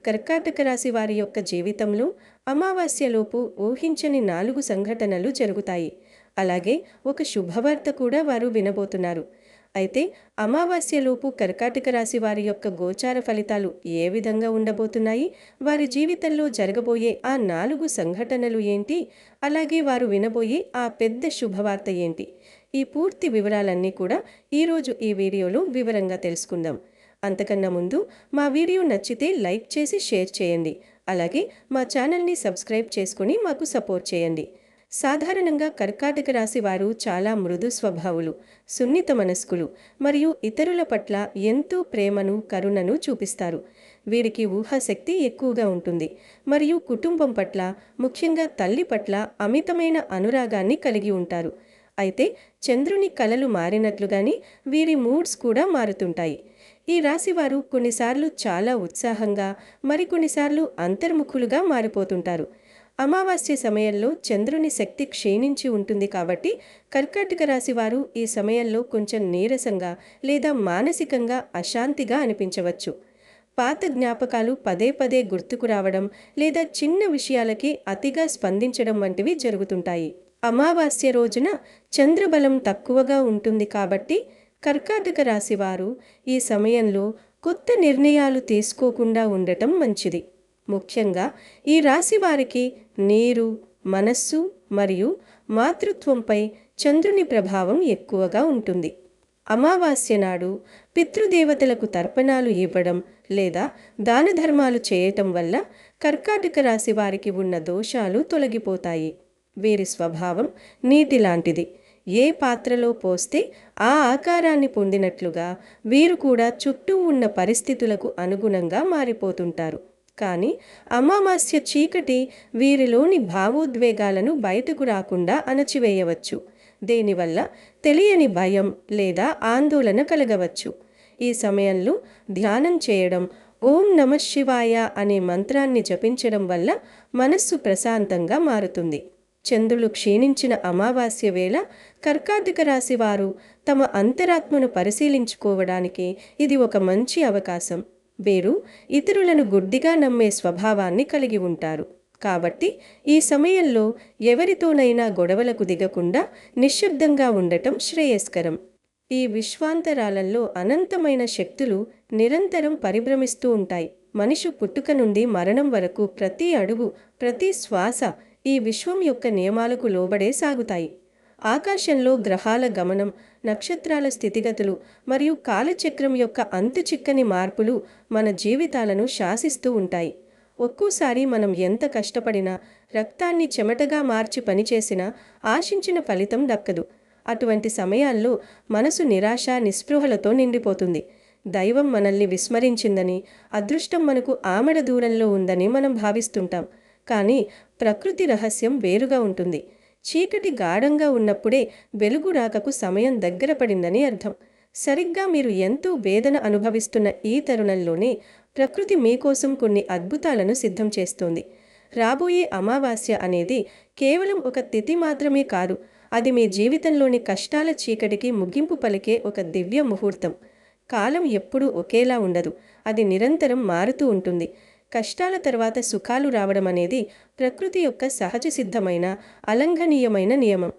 కర్కాటక రాశి వారి యొక్క జీవితంలో అమావాస్యలోపు ఊహించని 4 సంఘటనలు జరుగుతాయి. అలాగే ఒక శుభవార్త కూడా వారు వినబోతున్నారు. అయితే అమావాస్యలోపు కర్కాటక రాశి వారి యొక్క గోచార ఫలితాలు ఏ విధంగా ఉండబోతున్నాయి? వారి జీవితంలో జరగబోయే ఆ 4 సంఘటనలు ఏంటి? అలాగే వారు వినబోయే ఆ పెద్ద శుభవార్త ఏంటి? ఈ పూర్తి వివరాలన్నీ కూడా ఈరోజు ఈ వీడియోలో వివరంగా తెలుసుకుందాం. అంతకన్నా ముందు మా వీడియో నచ్చితే లైక్ చేసి షేర్ చేయండి. అలాగే మా ఛానల్ని సబ్స్క్రైబ్ చేసుకుని మాకు సపోర్ట్ చేయండి. సాధారణంగా కర్కాటక రాశి వారు చాలా మృదు స్వభావులు, సున్నిత మనస్కులు మరియు ఇతరుల పట్ల ఎంతో ప్రేమను, కరుణను చూపిస్తారు. వీరికి ఊహాశక్తి ఎక్కువగా ఉంటుంది మరియు కుటుంబం పట్ల, ముఖ్యంగా తల్లి పట్ల అమితమైన అనురాగాన్ని కలిగి ఉంటారు. అయితే చంద్రుని కలలు మారినట్లుగానే వీరి మూడ్స్ కూడా మారుతుంటాయి. ఈ రాశివారు కొన్నిసార్లు చాలా ఉత్సాహంగా, మరికొన్నిసార్లు అంతర్ముఖులుగా మారిపోతుంటారు. అమావాస్య సమయంలో చంద్రుని శక్తి క్షీణించి ఉంటుంది కాబట్టి కర్కాటక రాశివారు ఈ సమయంలో కొంచెం నీరసంగా లేదా మానసికంగా అశాంతిగా అనిపించవచ్చు. పాత జ్ఞాపకాలు పదే పదే గుర్తుకు రావడం లేదా చిన్న విషయాలకి అతిగా స్పందించడం వంటివి జరుగుతుంటాయి. అమావాస్య రోజున చంద్రబలం తక్కువగా ఉంటుంది కాబట్టి కర్కాటక రాశివారు ఈ సమయంలో కొత్త నిర్ణయాలు తీసుకోకుండా ఉండటం మంచిది. ముఖ్యంగా ఈ రాశి వారికి నీరు, మనస్సు మరియు మాతృత్వంపై చంద్రుని ప్రభావం ఎక్కువగా ఉంటుంది. అమావాస్య నాడు పితృదేవతలకు తర్పణాలు ఇవ్వడం లేదా దాన ధర్మాలు చేయటం వల్ల కర్కాటక రాశి వారికి ఉన్న దోషాలు తొలగిపోతాయి. వీరి స్వభావం నీటి లాంటిది. ఏ పాత్రలో పోస్తే ఆ ఆకారాన్ని పొందినట్లుగా వీరు కూడా చుట్టూ ఉన్న పరిస్థితులకు అనుగుణంగా మారిపోతుంటారు. కానీ అమావాస్య చీకటి వీరిలోని భావోద్వేగాలను బయటకు రాకుండా అణచివేయవచ్చు. దీనివల్ల తెలియని భయం లేదా ఆందోళన కలగవచ్చు. ఈ సమయంలో ధ్యానం చేయడం, ఓం నమః శివాయ అనే మంత్రాన్ని జపించడం వల్ల మనస్సు ప్రశాంతంగా మారుతుంది. చంద్రులు క్షీణించిన అమావాస్య వేళ కర్కాటక రాశి వారు తమ అంతరాత్మను పరిశీలించుకోవడానికి ఇది ఒక మంచి అవకాశం. వీరు ఇతరులను గుడ్డిగా నమ్మే స్వభావాన్ని కలిగి ఉంటారు. కాబట్టి ఈ సమయంలో ఎవరితోనైనా గొడవలకు దిగకుండా నిశ్శబ్దంగా ఉండటం శ్రేయస్కరం. ఈ విశ్వాంతరాలలో అనంతమైన శక్తులు నిరంతరం పరిభ్రమిస్తూ ఉంటాయి. మనిషి పుట్టుక నుండి మరణం వరకు ప్రతి అడుగు, ప్రతి శ్వాస ఈ విశ్వం యొక్క నియమాలకు లోబడే సాగుతాయి. ఆకాశంలో గ్రహాల గమనం, నక్షత్రాల స్థితిగతులు మరియు కాలచక్రం యొక్క అంతుచిక్కని మార్పులు మన జీవితాలను శాసిస్తూ ఉంటాయి. ఒక్కోసారి మనం ఎంత కష్టపడినా, రక్తాన్ని చెమటగా మార్చి పనిచేసినా ఆశించిన ఫలితం దక్కదు. అటువంటి సమయాల్లో మనసు నిరాశ, నిస్పృహలతో నిండిపోతుంది. దైవం మనల్ని విస్మరించిందని, అదృష్టం మనకు ఆమడ దూరంలో ఉందని మనం భావిస్తుంటాం. కానీ ప్రకృతి రహస్యం వేరుగా ఉంటుంది. చీకటి గాఢంగా ఉన్నప్పుడే వెలుగు రాకకు సమయం దగ్గర పడిందని అర్థం. సరిగ్గా మీరు ఎంతో వేదన అనుభవిస్తున్న ఈ తరుణంలోనే ప్రకృతి మీకోసం కొన్ని అద్భుతాలను సిద్ధం చేస్తోంది. రాబోయే అమావాస్య అనేది కేవలం ఒక తిథి మాత్రమే కాదు, అది మీ జీవితంలోని కష్టాల చీకటికి ముగింపు పలికే ఒక దివ్య ముహూర్తం. కాలం ఎప్పుడూ ఒకేలా ఉండదు, అది నిరంతరం మారుతూ ఉంటుంది. కష్టాల తర్వాత సుఖాలు రావడం అనేది ప్రకృతి యొక్క సహజ సిద్ధమైన, అలంఘనీయమైన నియమం.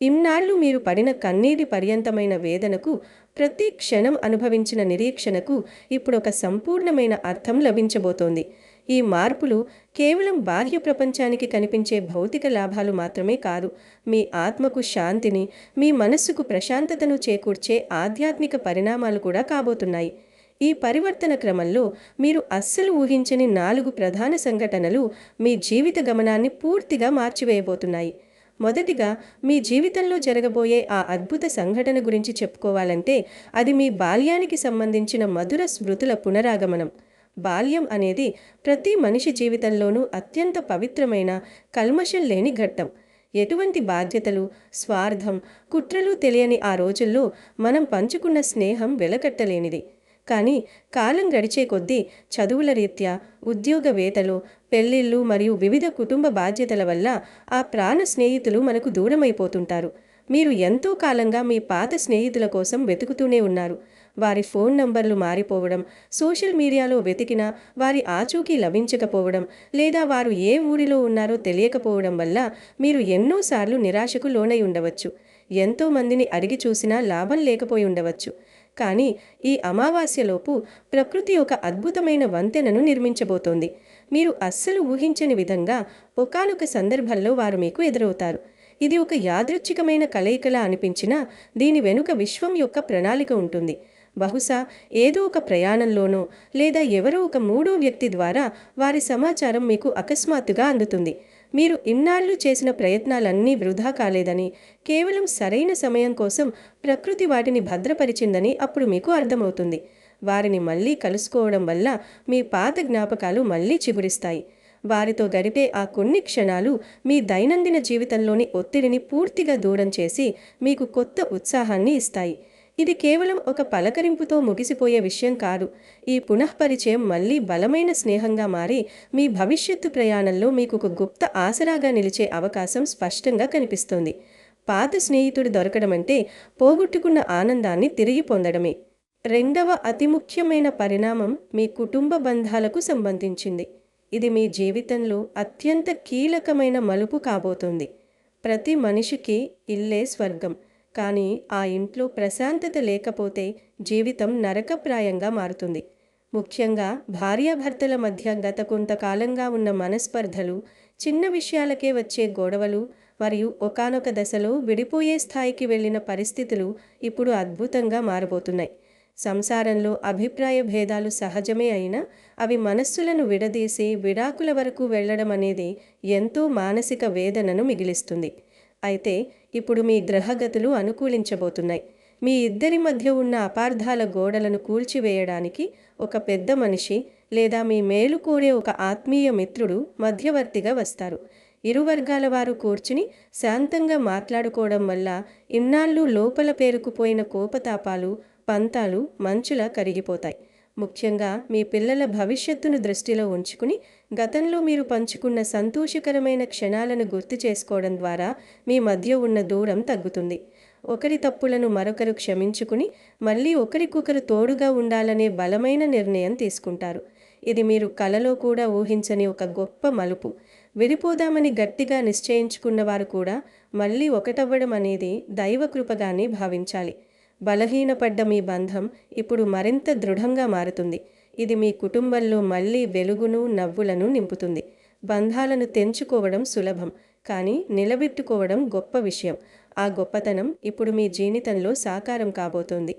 ఇన్నాళ్ళు మీరు పడిన కన్నీటి పర్యంతమైన వేదనకు, ప్రతి క్షణం అనుభవించిన నిరీక్షణకు ఇప్పుడు ఒక సంపూర్ణమైన అర్థం లభించబోతోంది. ఈ మార్పులు కేవలం బాహ్య ప్రపంచానికి కనిపించే భౌతిక లాభాలు మాత్రమే కాదు, మీ ఆత్మకు శాంతిని, మీ మనస్సుకు ప్రశాంతతను చేకూర్చే ఆధ్యాత్మిక పరిణామాలు కూడా కాబోతున్నాయి. ఈ పరివర్తన క్రమంలో మీరు అస్సలు ఊహించని 4 ప్రధాన సంఘటనలు మీ జీవిత గమనాన్ని పూర్తిగా మార్చివేయబోతున్నాయి. మొదటిగా, మీ జీవితంలో జరగబోయే ఆ అద్భుత సంఘటన గురించి చెప్పుకోవాలంటే అది మీ బాల్యానికి సంబంధించిన మధుర స్మృతుల పునరాగమనం. బాల్యం అనేది ప్రతి మనిషి జీవితంలోనూ అత్యంత పవిత్రమైన, కల్మషం లేని ఘట్టం. ఎటువంటి బాధ్యతలు, స్వార్థం, కుట్రలు తెలియని ఆ రోజుల్లో మనం పంచుకున్న స్నేహం వెలకట్టలేనిది. కానీ కాలం గడిచే కొద్దీ చదువుల రీత్యా, ఉద్యోగవేత్తలు, పెళ్లిళ్ళు మరియు వివిధ కుటుంబ బాధ్యతల వల్ల ఆ ప్రాణ స్నేహితులు మనకు దూరమైపోతుంటారు. మీరు ఎంతో కాలంగా మీ పాత స్నేహితుల కోసం వెతుకుతూనే ఉన్నారు. వారి ఫోన్ నంబర్లు మారిపోవడం, సోషల్ మీడియాలో వెతికినా వారి ఆచూకీ లభించకపోవడం, లేదా వారు ఏ ఊరిలో ఉన్నారో తెలియకపోవడం వల్ల మీరు ఎన్నోసార్లు నిరాశకు లోనై ఉండవచ్చు. ఎంతో మందిని అడిగి చూసినా లాభం లేకపోయి ఉండవచ్చు. కానీ ఈ అమావాస్యలోపు ప్రకృతి ఒక అద్భుతమైన వంతెనను నిర్మించబోతోంది. మీరు అస్సలు ఊహించని విధంగా ఒకానొక సందర్భంలో వారు మీకు ఎదురవుతారు. ఇది ఒక యాదృచ్ఛికమైన కలయికలా అనిపించినా దీని వెనుక విశ్వం యొక్క ప్రణాళిక ఉంటుంది. బహుశా ఏదో ఒక ప్రయాణంలోనో లేదా ఎవరో ఒక మూడో వ్యక్తి ద్వారా వారి సమాచారం మీకు అకస్మాత్తుగా అందుతుంది. మీరు ఇన్నాళ్ళు చేసిన ప్రయత్నాలన్నీ వృధా కాలేదని, కేవలం సరైన సమయం కోసం ప్రకృతి వాటిని భద్రపరిచిందని అప్పుడు మీకు అర్థమవుతుంది. వారిని మళ్ళీ కలుసుకోవడం వల్ల మీ పాత జ్ఞాపకాలు మళ్ళీ చిగురిస్తాయి. వారితో గడిపే ఆ కొన్ని క్షణాలు మీ దైనందిన జీవితంలోని ఒత్తిడిని పూర్తిగా దూరం చేసి మీకు కొత్త ఉత్సాహాన్ని ఇస్తాయి. ఇది కేవలం ఒక పలకరింపుతో ముగిసిపోయే విషయం కాదు. ఈ పునఃపరిచయం మళ్ళీ బలమైన స్నేహంగా మారి మీ భవిష్యత్తు ప్రయాణంలో మీకు ఒక గుప్త ఆసరాగా నిలిచే అవకాశం స్పష్టంగా కనిపిస్తోంది. పాత స్నేహితుడు దొరకడం అంటే పోగొట్టుకున్న ఆనందాన్ని తిరిగి పొందడమే. రెండవ అతి ముఖ్యమైన పరిణామం మీ కుటుంబ బంధాలకు సంబంధించింది. ఇది మీ జీవితంలో అత్యంత కీలకమైన మలుపు కాబోతోంది. ప్రతి మనిషికి ఇల్లే స్వర్గం. కానీ ఆ ఇంట్లో ప్రశాంతత లేకపోతే జీవితం నరకప్రాయంగా మారుతుంది. ముఖ్యంగా భార్యాభర్తల మధ్య గత కొంతకాలంగా ఉన్న మనస్పర్ధలు, చిన్న విషయాలకే వచ్చే గొడవలు మరియు ఒకానొక దశలో విడిపోయే స్థాయికి వెళ్ళిన పరిస్థితులు ఇప్పుడు అద్భుతంగా మారబోతున్నాయి. సంసారంలో అభిప్రాయ భేదాలు సహజమే అయినా అవి మనస్సులను విడదీసి విడాకుల వరకు వెళ్ళడం అనేది ఎంతో మానసిక వేదనను మిగిలిస్తుంది. అయితే ఇప్పుడు మీ గ్రహగతులు అనుకూలించబోతున్నాయి. మీ ఇద్దరి మధ్య ఉన్న అపార్థాల గోడలను కూల్చివేయడానికి ఒక పెద్ద మనిషి లేదా మీ మేలు కోరే ఒక ఆత్మీయ మిత్రుడు మధ్యవర్తిగా వస్తారు. ఇరు వర్గాల వారు కూర్చుని శాంతంగా మాట్లాడుకోవడం వల్ల ఇన్నాళ్ళు లోపల పేరుకుపోయిన కోపతాపాలు, పంతాలు మంచులా కరిగిపోతాయి. ముఖ్యంగా మీ పిల్లల భవిష్యత్తును దృష్టిలో ఉంచుకుని గతంలో మీరు పంచుకున్న సంతోషకరమైన క్షణాలను గుర్తు చేసుకోవడం ద్వారా మీ మధ్య ఉన్న దూరం తగ్గుతుంది. ఒకరి తప్పులను మరొకరు క్షమించుకుని మళ్ళీ ఒకరికొకరు తోడుగా ఉండాలనే బలమైన నిర్ణయం తీసుకుంటారు. ఇది మీరు కలలో కూడా ఊహించని ఒక గొప్ప మలుపు. విడిపోదామని గట్టిగా నిశ్చయించుకున్న వారు కూడా మళ్ళీ ఒకటవ్వడం అనేది దైవకృపగానే భావించాలి. బలహీనపడ్డ మీ బంధం ఇప్పుడు మరింత దృఢంగా మారుతుంది. ఇది మీ కుటుంబంలో మళ్ళీ వెలుగును, నవ్వులను నింపుతుంది. బంధాలను తెంచుకోవడం సులభం, కానీ నిలబెట్టుకోవడం గొప్ప విషయం. ఆ గొప్పతనం ఇప్పుడు మీ జీవితంలో సాకారం కాబోతోంది.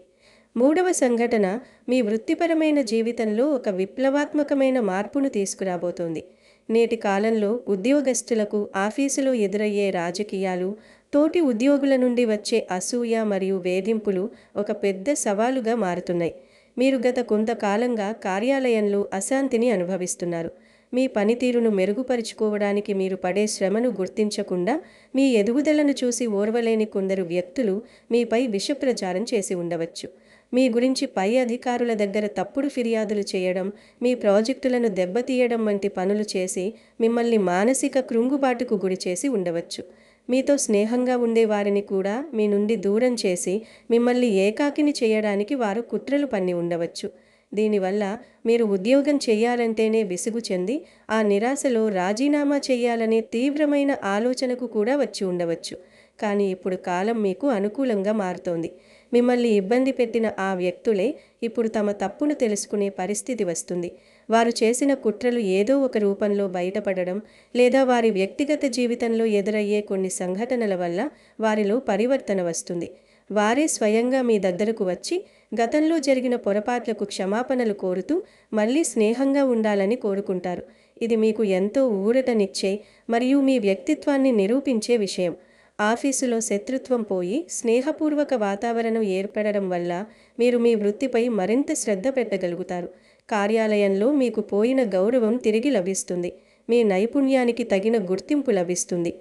మూడవ సంఘటన మీ వృత్తిపరమైన జీవితంలో ఒక విప్లవాత్మకమైన మార్పును తీసుకురాబోతోంది. నేటి కాలంలో ఉద్యోగస్తులకు ఆఫీసులో ఎదురయ్యే రాజకీయాలు, తోటి ఉద్యోగుల నుండి వచ్చే అసూయ మరియు వేధింపులు ఒక పెద్ద సవాలుగా మారుతున్నాయి. మీరు గత కొంతకాలంగా కార్యాలయంలో అశాంతిని అనుభవిస్తున్నారు. మీ పనితీరును మెరుగుపరుచుకోవడానికి మీరు పడే శ్రమను గుర్తించకుండా మీ ఎదుగుదలను చూసి ఓర్వలేని కొందరు వ్యక్తులు మీపై విషప్రచారం చేసి ఉండవచ్చు. మీ గురించి పై అధికారుల దగ్గర తప్పుడు ఫిర్యాదులు చేయడం, మీ ప్రాజెక్టులను దెబ్బతీయడం వంటి పనులు చేసి మిమ్మల్ని మానసిక కృంగుబాటుకు గురిచేసి ఉండవచ్చు. మీతో స్నేహంగా ఉండే వారిని కూడా మీ నుండి దూరం చేసి మిమ్మల్ని ఏకాకిని చేయడానికి వారు కుట్రలు పన్ని ఉండవచ్చు. దీనివల్ల మీరు ఉద్యోగం చేయాలంటేనే విసుగు చెంది ఆ నిరాశలో రాజీనామా చేయాలనే తీవ్రమైన ఆలోచనకు కూడా వచ్చి ఉండవచ్చు. కానీ ఇప్పుడు కాలం మీకు అనుకూలంగా మారుతోంది. మిమ్మల్ని ఇబ్బంది పెట్టిన ఆ వ్యక్తులే ఇప్పుడు తమ తప్పును తెలుసుకునే పరిస్థితి వస్తుంది. వారు చేసిన కుట్రలు ఏదో ఒక రూపంలో బయటపడడం, లేదా వారి వ్యక్తిగత జీవితంలో ఎదురయ్యే కొన్ని సంఘటనల వల్ల వారిలో పరివర్తన వస్తుంది. వారే స్వయంగా మీ దగ్గరకు వచ్చి గతంలో జరిగిన పొరపాట్లకు క్షమాపణలు కోరుతూ మళ్ళీ స్నేహంగా ఉండాలని కోరుకుంటారు. ఇది మీకు ఎంతో ఊరటనిచ్చే మరియు మీ వ్యక్తిత్వాన్ని నిరూపించే విషయం. ఆఫీసులో శత్రుత్వం పోయి స్నేహపూర్వక వాతావరణం ఏర్పడడం వల్ల మీరు మీ వృత్తిపై మరింత శ్రద్ధ పెట్టగలుగుతారు. కార్యాలయంలో మీకు పోయిన గౌరవం తిరిగి లభిస్తుంది. మీ నైపుణ్యానికి తగిన గుర్తింపు లభిస్తుంది.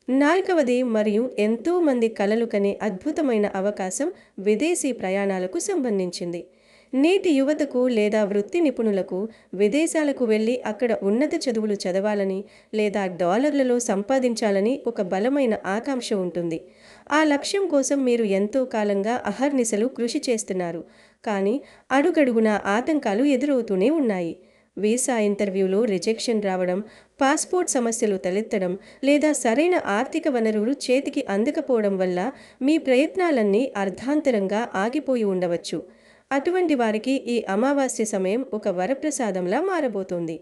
నాలుగవది మరియు ఎంతో మంది కలలు కనే అద్భుతమైన అవకాశం విదేశీ ప్రయాణాలకు సంబంధించింది. నేటి యువతకు లేదా వృత్తి నిపుణులకు విదేశాలకు వెళ్ళి అక్కడ ఉన్నత చదువులు చదవాలని లేదా డాలర్లలో సంపాదించాలని ఒక బలమైన ఆకాంక్ష ఉంటుంది. ఆ లక్ష్యం కోసం మీరు ఎంతో కాలంగా అహర్నిశలు కృషి చేస్తున్నారు. కానీ అడుగడుగునా ఆటంకాలు ఎదురవుతూనే ఉన్నాయి. వీసా ఇంటర్వ్యూలో రిజెక్షన్ రావడం, పాస్పోర్ట్ సమస్యలు తలెత్తడం, లేదా సరైన ఆర్థిక వనరులు చేతికి అందకపోవడం వల్ల మీ ప్రయత్నాలన్నీ అర్ధాంతరంగా ఆగిపోయి ఉండవచ్చు. అటువంటి వారికి ఈ అమావాస్య సమయం ఒక వరప్రసాదంలా మారబోతోంది.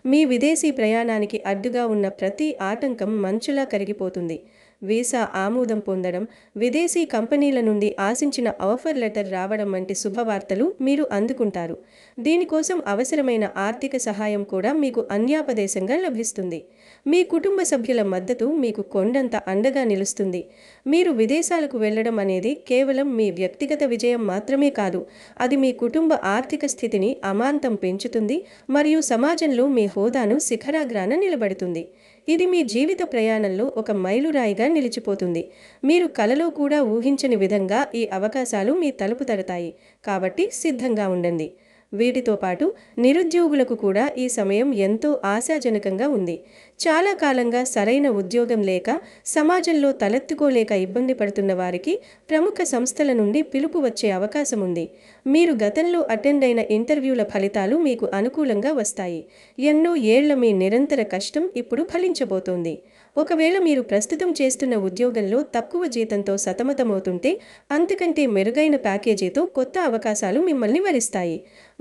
మీ విదేశీ ప్రయాణానికి అడ్డుగా ఉన్న ప్రతి ఆటంకం మంచులా కరిగిపోతుంది. వీసా ఆమోదం పొందడం, విదేశీ కంపెనీల నుండి ఆశించిన ఆఫర్ లెటర్ రావడం వంటి శుభవార్తలు మీరు అందుకుంటారు. దీనికోసం అవసరమైన ఆర్థిక సహాయం కూడా మీకు అన్యాపదేశంగా లభిస్తుంది. మీ కుటుంబ సభ్యుల మద్దతు మీకు కొండంత అండగా నిలుస్తుంది. మీరు విదేశాలకు వెళ్లడం అనేది కేవలం మీ వ్యక్తిగత విజయం మాత్రమే కాదు, అది మీ కుటుంబ ఆర్థిక స్థితిని అమాంతం పెంచుతుంది మరియు సమాజంలో మీ హోదాను శిఖరాగ్రాన నిలబెడుతుంది. ఇది మీ జీవిత ప్రయాణంలో ఒక మైలురాయిగా నిలిచిపోతుంది. మీరు కలలో కూడా ఊహించని విధంగా ఈ అవకాశాలు మీ తలుపు తడతాయి. కాబట్టి సిద్ధంగా ఉండండి. వీటితో పాటు నిరుద్యోగులకు కూడా ఈ సమయం ఎంతో ఆశాజనకంగా ఉంది. చాలా కాలంగా సరైన ఉద్యోగం లేక, సమాజంలో తలెత్తుకోలేక ఇబ్బంది పడుతున్న వారికి ప్రముఖ సంస్థల నుండి పిలుపు వచ్చే అవకాశం ఉంది. మీరు గతంలో అటెండ్ అయిన ఇంటర్వ్యూల ఫలితాలు మీకు అనుకూలంగా వస్తాయి. ఎన్నో ఏళ్ల మీ నిరంతర కష్టం ఇప్పుడు ఫలించబోతోంది. ఒకవేళ మీరు ప్రస్తుతం చేస్తున్న ఉద్యోగంలో తక్కువ జీతంతో సతమతమవుతుంటే, అంతకంటే మెరుగైన ప్యాకేజీతో కొత్త అవకాశాలు మిమ్మల్ని వరిస్తాయి.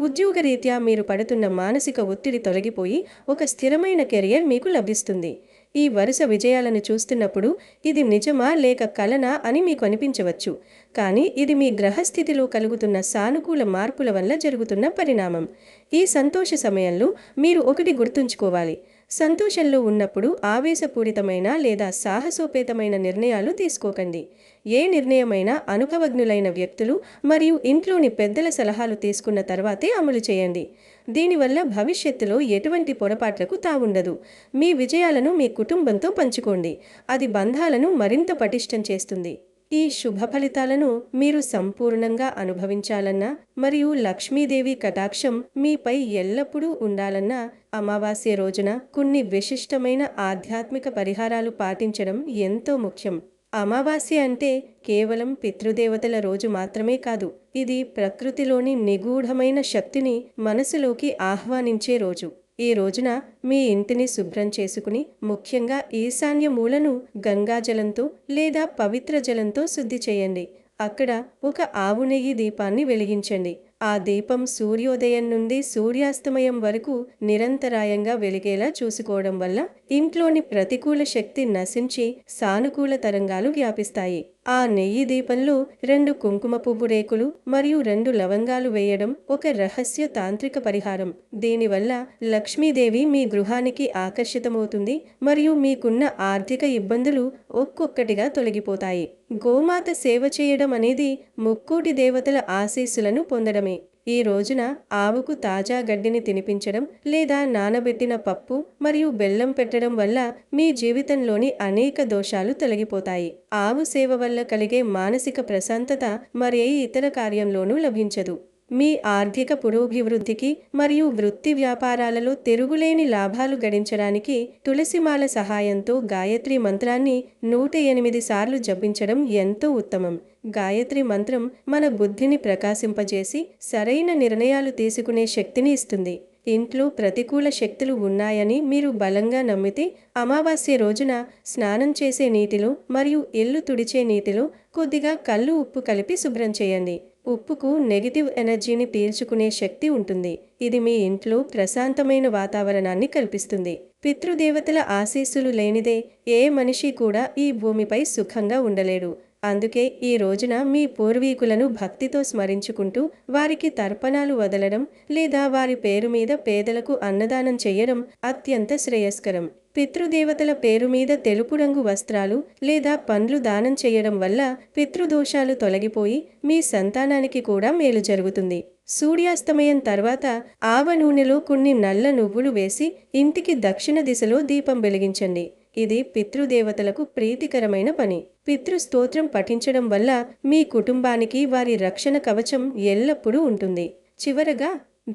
ఉద్యోగరీత్యా మీరు పడుతున్న మానసిక ఒత్తిడి తొలగిపోయి ఒక స్థిరమైన కెరియర్ మీకు లభిస్తుంది. ఈ వరుస విజయాలను చూస్తున్నప్పుడు ఇది నిజమా లేక కలనా అని మీకు అనిపించవచ్చు. కానీ ఇది మీ గ్రహస్థితిలో కలుగుతున్న సానుకూల మార్పుల వల్ల జరుగుతున్న పరిణామం. ఈ సంతోష సమయంలో మీరు ఒకటి గుర్తుంచుకోవాలి. సంతోషంలో ఉన్నప్పుడు ఆవేశపూరితమైన లేదా సాహసోపేతమైన నిర్ణయాలు తీసుకోకండి. ఏ నిర్ణయమైనా అనుభవజ్ఞులైన వ్యక్తులు మరియు ఇంట్లోని పెద్దల సలహాలు తీసుకున్న తర్వాతే అమలు చేయండి. దీనివల్ల భవిష్యత్తులో ఎటువంటి పొరపాట్లకు తావుండదు. మీ విజయాలను మీ కుటుంబంతో పంచుకోండి. అది బంధాలను మరింత పటిష్టం చేస్తుంది. ఈ శుభ ఫలితాలను మీరు సంపూర్ణంగా అనుభవించాలన్నా మరియు లక్ష్మీదేవి కటాక్షం మీపై ఎల్లప్పుడూ ఉండాలన్నా అమావాస్య రోజున కొన్ని విశిష్టమైన ఆధ్యాత్మిక పరిహారాలు పాటించడం ఎంతో ముఖ్యం. అమావాస్య అంటే కేవలం పితృదేవతల రోజు మాత్రమే కాదు, ఇది ప్రకృతిలోని నిగూఢమైన శక్తిని మనసులోకి ఆహ్వానించే రోజు. ఈ రోజున మీ ఇంటిని శుభ్రం చేసుకుని, ముఖ్యంగా ఈశాన్య మూలను గంగాజలంతో లేదా పవిత్ర జలంతో శుద్ధి చేయండి. అక్కడ ఒక ఆవు నెయ్యి దీపాన్ని వెలిగించండి. ఆ దీపం సూర్యోదయం నుండి సూర్యాస్తమయం వరకు నిరంతరాయంగా వెలిగేలా చూసుకోవడం వల్ల ఇంట్లోని ప్రతికూల శక్తి నశించి సానుకూల తరంగాలు వ్యాపిస్తాయి. ఆ నెయ్యి దీపంలో 2 కుంకుమ పువ్వు రేకులు మరియు 2 లవంగాలు వేయడం ఒక రహస్య తాంత్రిక పరిహారం. దీనివల్ల లక్ష్మీదేవి మీ గృహానికి ఆకర్షితమవుతుంది మరియు మీకున్న ఆర్థిక ఇబ్బందులు ఒక్కొక్కటిగా తొలగిపోతాయి. గోమాత సేవ చేయడం అనేది ముక్కోటి దేవతల ఆశీస్సులను పొందడమే. ఈ రోజున ఆవుకు తాజా గడ్డిని తినిపించడం లేదా నానబెట్టిన పప్పు మరియు బెల్లం పెట్టడం వల్ల మీ జీవితంలోని అనేక దోషాలు తొలగిపోతాయి. ఆవు సేవ వల్ల కలిగే మానసిక ప్రశాంతత మరే ఇతర కార్యంలోనూ లభించదు. మీ ఆర్థిక పురోభివృద్ధికి మరియు వృత్తి వ్యాపారాలలో తిరుగులేని లాభాలు గడించడానికి తులసిమాల సహాయంతో గాయత్రి మంత్రాన్ని 108 సార్లు జపించడం ఎంతో ఉత్తమం. గాయత్రి మంత్రం మన బుద్ధిని ప్రకాశింపజేసి సరైన నిర్ణయాలు తీసుకునే శక్తిని ఇస్తుంది. ఇంట్లో ప్రతికూల శక్తులు ఉన్నాయని మీరు బలంగా నమ్మితే అమావాస్య రోజున స్నానం చేసే నీటిలో మరియు ఇల్లు తుడిచే నీటిలో కొద్దిగా కల్లు ఉప్పు కలిపి శుభ్రం చేయండి. ఉప్పుకు నెగిటివ్ ఎనర్జీని పీల్చుకునే శక్తి ఉంటుంది. ఇది మీ ఇంట్లో ప్రశాంతమైన వాతావరణాన్ని కల్పిస్తుంది. పితృదేవతల ఆశీస్సులు లేనిదే ఏ మనిషి కూడా ఈ భూమిపై సుఖంగా ఉండలేడు. అందుకే ఈ రోజున మీ పూర్వీకులను భక్తితో స్మరించుకుంటూ వారికి తర్పణాలు వదలడం లేదా వారి పేరు మీద పేదలకు అన్నదానం చేయడం అత్యంత శ్రేయస్కరం. పితృదేవతల పేరు మీద తెలుపు రంగు వస్త్రాలు లేదా పండ్లు దానం చేయడం వల్ల పితృదోషాలు తొలగిపోయి మీ సంతానానికి కూడా మేలు జరుగుతుంది. సూర్యాస్తమయం తర్వాత ఆవ నూనెలో కొన్ని నల్ల నువ్వులు వేసి ఇంటికి దక్షిణ దిశలో దీపం వెలిగించండి. ఇది పితృదేవతలకు ప్రీతికరమైన పని. పితృస్తోత్రం పఠించడం వల్ల మీ కుటుంబానికి వారి రక్షణ కవచం ఎల్లప్పుడూ ఉంటుంది. చివరగా,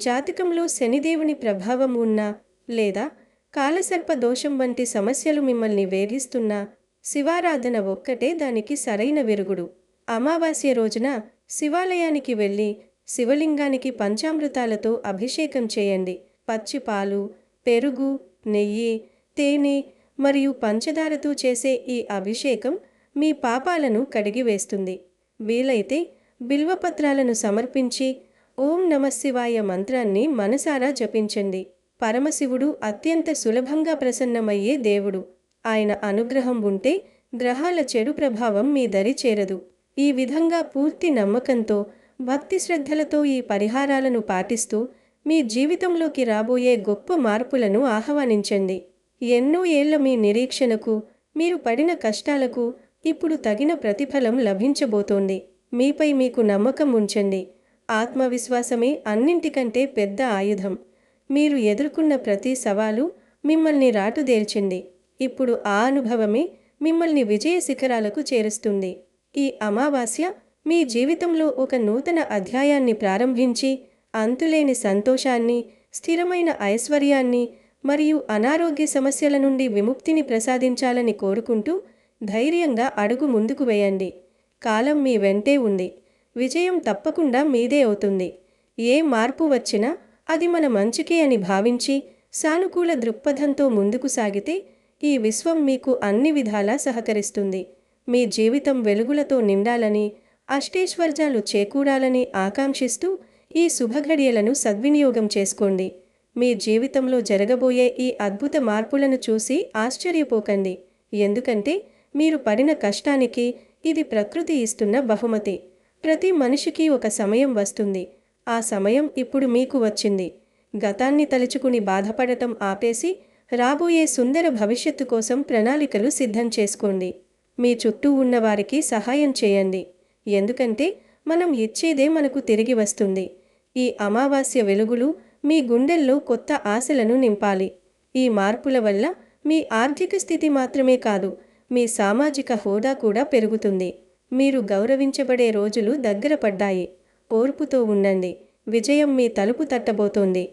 జాతకంలో శనిదేవుని ప్రభావం ఉన్నా లేదా కాలసర్ప దోషం వంటి సమస్యలు మిమ్మల్ని వేధిస్తున్నా శివారాధన ఒక్కటే దానికి సరైన విరుగుడు. అమావాస్య రోజున శివాలయానికి వెళ్ళి శివలింగానికి పంచామృతాలతో అభిషేకం చేయండి. పచ్చి పాలు, పెరుగు, నెయ్యి, తేనె మరియు పంచదారతో చేసే ఈ అభిషేకం మీ పాపాలను కడిగివేస్తుంది. వీలైతే బిల్వపత్రాలను సమర్పించి ఓం నమఃశివాయ మంత్రాన్ని మనసారా జపించండి. పరమశివుడు అత్యంత సులభంగా ప్రసన్నమయ్యే దేవుడు. ఆయన అనుగ్రహం ఉంటే గ్రహాల చెడు ప్రభావం మీ దరి చేరదు. ఈ విధంగా పూర్తి నమ్మకంతో, భక్తి శ్రద్ధలతో ఈ పరిహారాలను పాటిస్తూ మీ జీవితంలోకి రాబోయే గొప్ప మార్పులను ఆహ్వానించండి. ఎన్నో ఏళ్ల మీ నిరీక్షణకు, మీరు పడిన కష్టాలకు ఇప్పుడు తగిన ప్రతిఫలం లభించబోతోంది. మీపై మీకు నమ్మకం ఉంచండి. ఆత్మవిశ్వాసమే అన్నింటికంటే పెద్ద ఆయుధం. మీరు ఎదుర్కొన్న ప్రతి సవాలు మిమ్మల్ని రాటుదేల్చింది. ఇప్పుడు ఆ అనుభవమే మిమ్మల్ని విజయ శిఖరాలకు చేరుస్తుంది. ఈ అమావాస్య మీ జీవితంలో ఒక నూతన అధ్యాయాన్ని ప్రారంభించి అంతులేని సంతోషాన్ని, స్థిరమైన ఐశ్వర్యాన్ని మరియు అనారోగ్య సమస్యల నుండి విముక్తిని ప్రసాదించాలని కోరుకుంటూ ధైర్యంగా అడుగు ముందుకు వేయండి. కాలం మీ వెంటే ఉంది. విజయం తప్పకుండా మీదే అవుతుంది. ఏ మార్పు వచ్చినా అది మన మంచికే అని భావించి సానుకూల దృక్పథంతో ముందుకు సాగితే ఈ విశ్వం మీకు అన్ని విధాలా సహకరిస్తుంది. మీ జీవితం వెలుగులతో నిండాలని, అష్టైశ్వర్యాలు చేకూరాలని ఆకాంక్షిస్తూ ఈ శుభఘడియలను సద్వినియోగం చేసుకోండి. మీ జీవితంలో జరగబోయే ఈ అద్భుత మార్పులను చూసి ఆశ్చర్యపోకండి. ఎందుకంటే మీరు పడిన కష్టానికి ఇది ప్రకృతి ఇస్తున్న బహుమతి. ప్రతి మనిషికి ఒక సమయం వస్తుంది. ఆ సమయం ఇప్పుడు మీకు వచ్చింది. గతాన్ని తలుచుకుని బాధపడటం ఆపేసి రాబోయే సుందర భవిష్యత్తు కోసం ప్రణాళికలు సిద్ధం చేసుకోండి. మీ చుట్టూ ఉన్నవారికి సహాయం చేయండి. ఎందుకంటే మనం ఇచ్చేదే మనకు తిరిగి వస్తుంది. ఈ అమావాస్య వెలుగులు మీ గుండెల్లో కొత్త ఆశలను నింపాలి. ఈ మార్పుల వల్ల మీ ఆర్థిక స్థితి మాత్రమే కాదు, మీ సామాజిక హోదా కూడా పెరుగుతుంది. మీరు గౌరవించబడే రోజులు దగ్గర పడ్డాయి. ఓర్పుతో ఉండండి. విజయం మీ తలుపు తట్టబోతోంది.